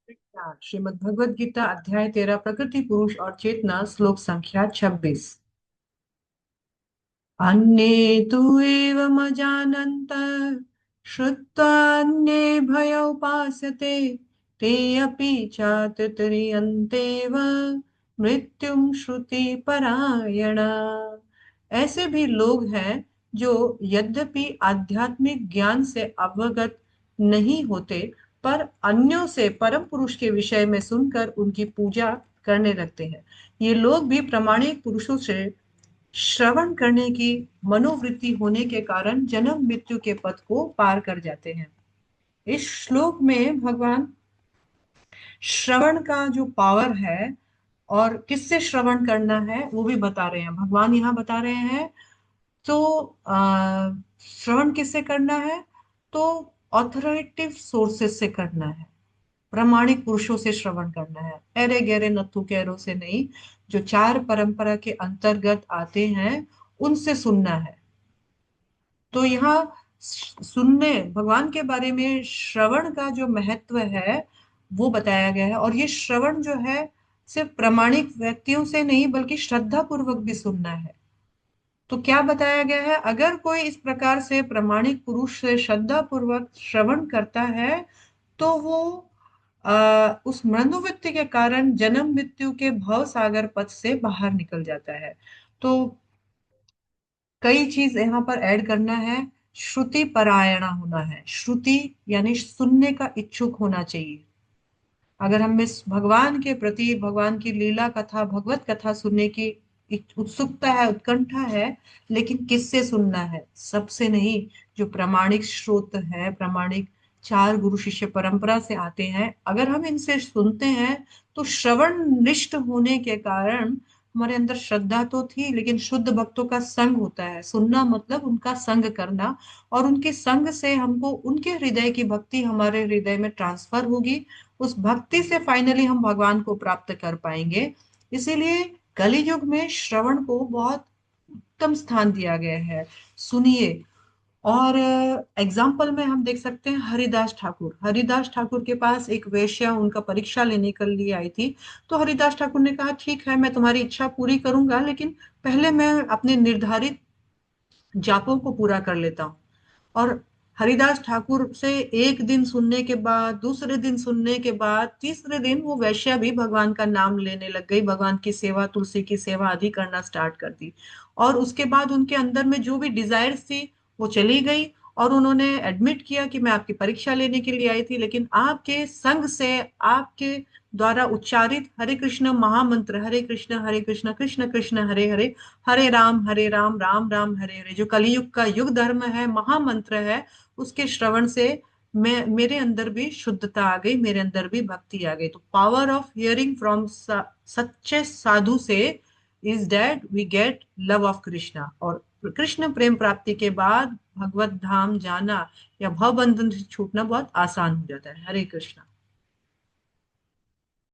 श्रीमद् भगवद गीता अध्याय 13 प्रकृति पुरुष और चेतना श्लोक संख्या 26। अन्ये तु एवमजानन्तः श्रुत्वान्ये उपासते ते अपि चातुर्यन्तेव मृत्युं श्रुति परायणा। ऐसे भी लोग हैं जो यद्यपि आध्यात्मिक ज्ञान से अवगत नहीं होते, पर अन्यों से परम पुरुष के विषय में सुनकर उनकी पूजा करने लगते हैं। ये लोग भी प्रामाणिक पुरुषों से श्रवण करने की मनोवृत्ति होने के कारण जन्म मृत्यु के पथ को पार कर जाते हैं। इस श्लोक में भगवान श्रवण का जो पावर है और किससे श्रवण करना है वो भी बता रहे हैं। भगवान यहाँ बता रहे हैं तो श्रवण किससे करना है, तो ऑथोरिटेटिव सोर्सेस से करना है, प्रामाणिक पुरुषों से श्रवण करना है, अरे गहरे नत्थु कैरो से नहीं। जो चार परंपरा के अंतर्गत आते हैं उनसे सुनना है। तो यहाँ सुनने भगवान के बारे में श्रवण का जो महत्व है वो बताया गया है। और ये श्रवण जो है सिर्फ प्रामाणिक व्यक्तियों से नहीं बल्कि श्रद्धा पूर्वक भी सुनना है। तो क्या बताया गया है, अगर कोई इस प्रकार से प्रामाणिक पुरुष से श्रद्धा पूर्वक श्रवण करता है तो वो उस मनोवृत्ति के कारण जन्म मृत्यु के भव सागर पथ से बाहर निकल जाता है। तो कई चीज यहाँ पर ऐड करना है। श्रुति परायणा होना है। श्रुति यानी सुनने का इच्छुक होना चाहिए। अगर हम इस भगवान के प्रति, भगवान की लीला कथा, भगवत कथा सुनने की उत्सुकता है, उत्कंठा है, लेकिन किससे सुनना है? सबसे नहीं। जो प्रामाणिक स्रोत है, प्रामाणिक चार गुरु शिष्य परंपरा से आते हैं, अगर हम इनसे सुनते हैं तो श्रवण निष्ठ होने के कारण हमारे अंदर श्रद्धा तो थी, लेकिन शुद्ध भक्तों का संग होता है। सुनना मतलब उनका संग करना, और उनके संग से हमको उनके हृदय की भक्ति हमारे हृदय में ट्रांसफर होगी। उस भक्ति से फाइनली हम भगवान को प्राप्त कर पाएंगे। इसीलिए कली युग में श्रवण को बहुत उत्तम स्थान दिया गया है। सुनिए। और एग्जाम्पल में हम देख सकते हैं हरिदास ठाकुर। हरिदास ठाकुर के पास एक वेश्या उनका परीक्षा लेने के लिए आई थी। तो हरिदास ठाकुर ने कहा, ठीक है, मैं तुम्हारी इच्छा पूरी करूंगा, लेकिन पहले मैं अपने निर्धारित जापों को पूरा कर लेता हूँ। और हरिदास ठाकुर से एक दिन सुनने के बाद, दूसरे दिन सुनने के बाद, तीसरे दिन वो वैश्या भी भगवान का नाम लेने लग गई, भगवान की सेवा, तुलसी की सेवा आदि करना स्टार्ट कर दी। और उसके बाद उनके अंदर में जो भी डिजायर्स थी वो चली गई। और उन्होंने एडमिट किया कि मैं आपकी परीक्षा लेने के लिए आई थी, लेकिन आपके संग से, आपके द्वारा उच्चारित हरे कृष्ण महामंत्र, हरे कृष्ण कृष्ण कृष्ण हरे हरे, हरे राम राम राम हरे हरे, जो कलयुग का युग धर्म है, महामंत्र है, उसके श्रवण से मैं, मेरे अंदर भी शुद्धता आ गई, मेरे अंदर भी भक्ति आ गई। तो पावर ऑफ हियरिंग फ्रॉम सच्चे साधु से is that we get love of Krishna. और कृष्ण प्रेम प्राप्ति के बाद भगवत धाम जाना या भव बंधन से छूटना बहुत आसान हो जाता है। हरे कृष्णा।